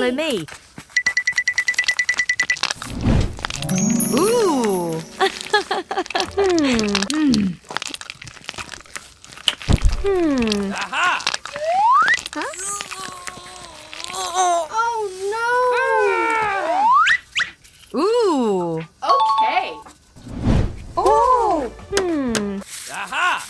Follow me. Ooh. Aha! Oh no! Ooh. Okay. Oh. Aha!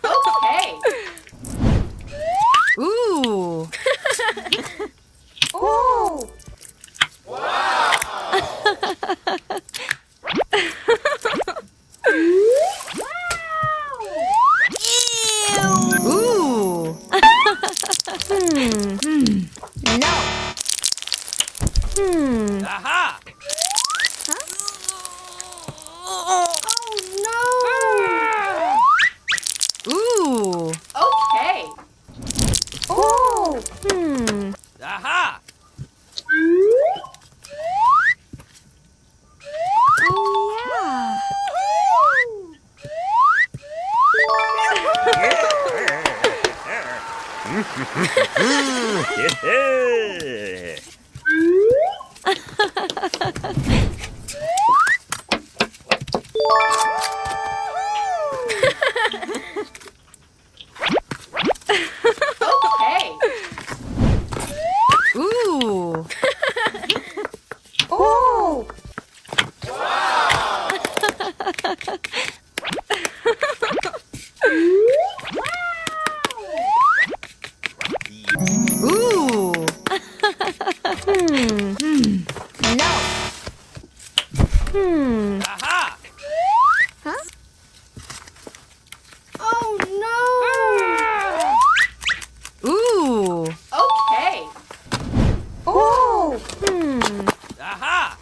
Okay. Ooh. Oh. Ooh. No. Aha! Oh no. Ooh. Okay. Oh. Aha! Okay. Ooh. Oh. Ooh. No. Aha! Oh no. Ooh. Okay. Oh. Aha!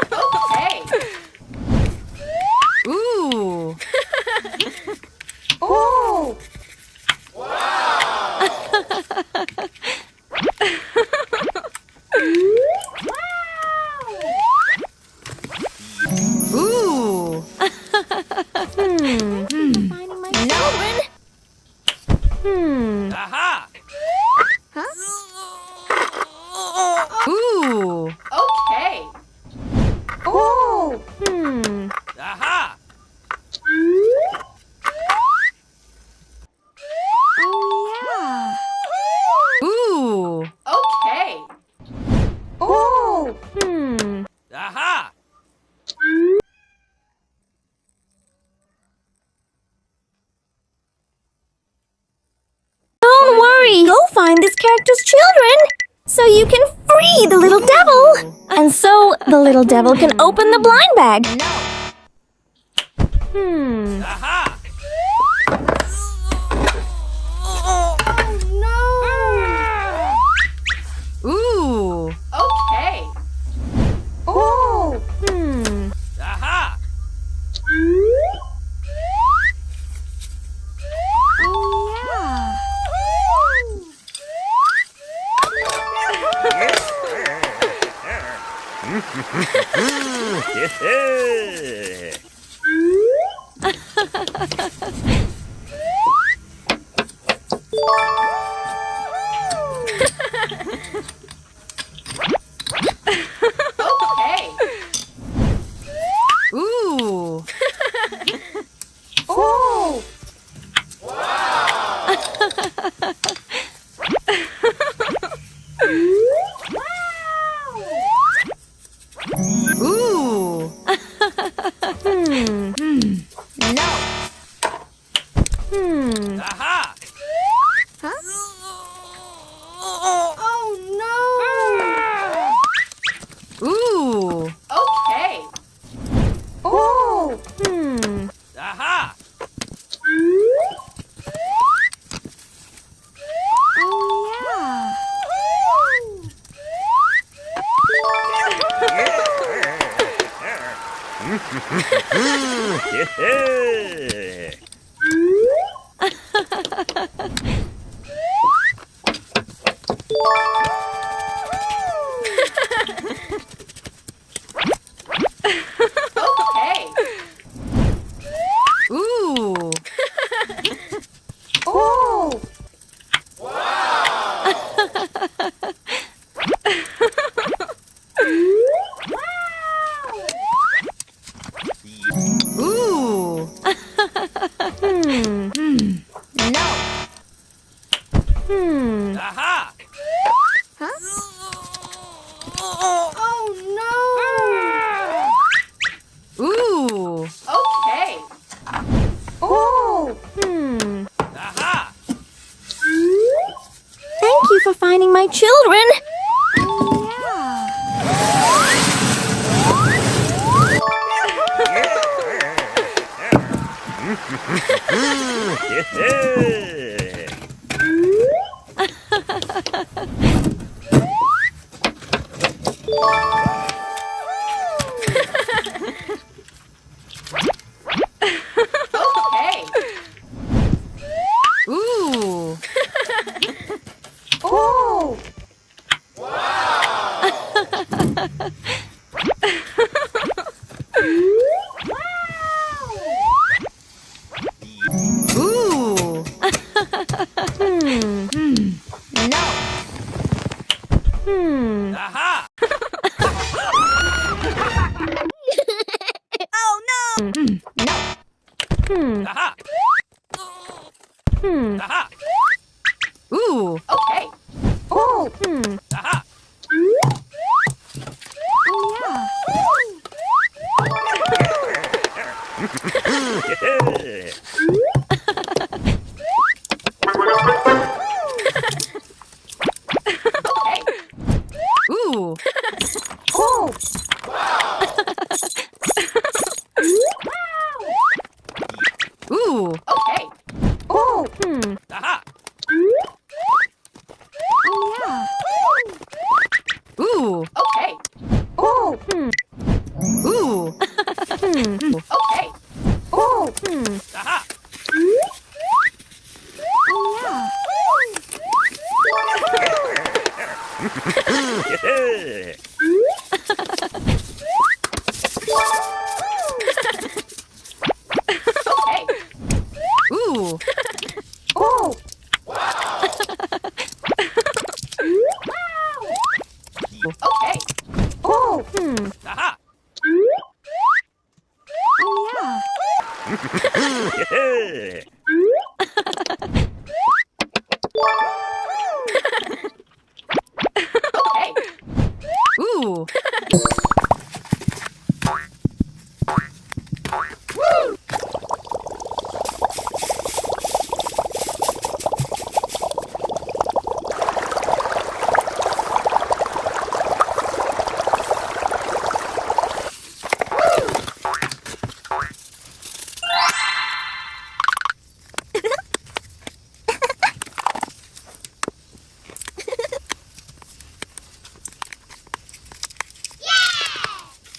Okay. Ooh. Oh. Ooh. Finding my children. Aha! Ooh. Okay. Oh. Aha! Ooh. Okay. Oh. Aha! Don't worry, go find this character's children so you can free the little devil. And so the little devil can open the blind bag. Aha! No. Ooh. Okay. Oh. Aha! Okay. Ooh. Oh. Ooh. No. Okay. Ooh. Ooh. Ooh. No. Aha! Oh no. Ooh. Okay. Ooh. Aha! Thank you for finding my children. Okay. Ooh. Ooh. Ooh. No. Aha! Aha! Aha! Ooh. Okay. Ooh. Aha! Okay. Ooh. Ooh. Ooh. Okay. Ooh. Aha! Ooh. Okay. Ooh. Ooh. Okay. Ooh. Aha! Okay. Ooh. Ooh. Okay. Ooh. Aha! Okay. Ooh.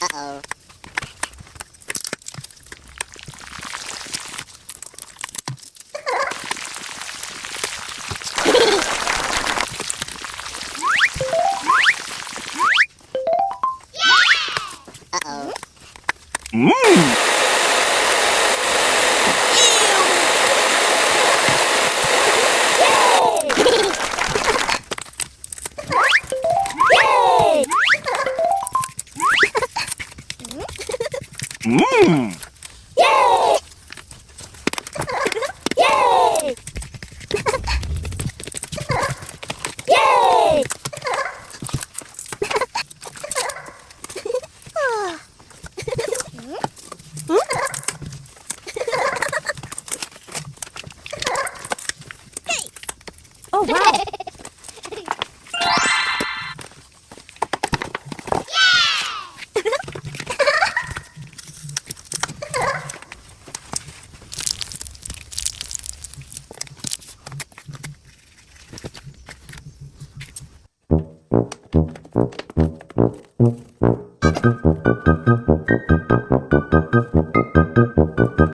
Uh-oh. Uh-oh. Oh, wow.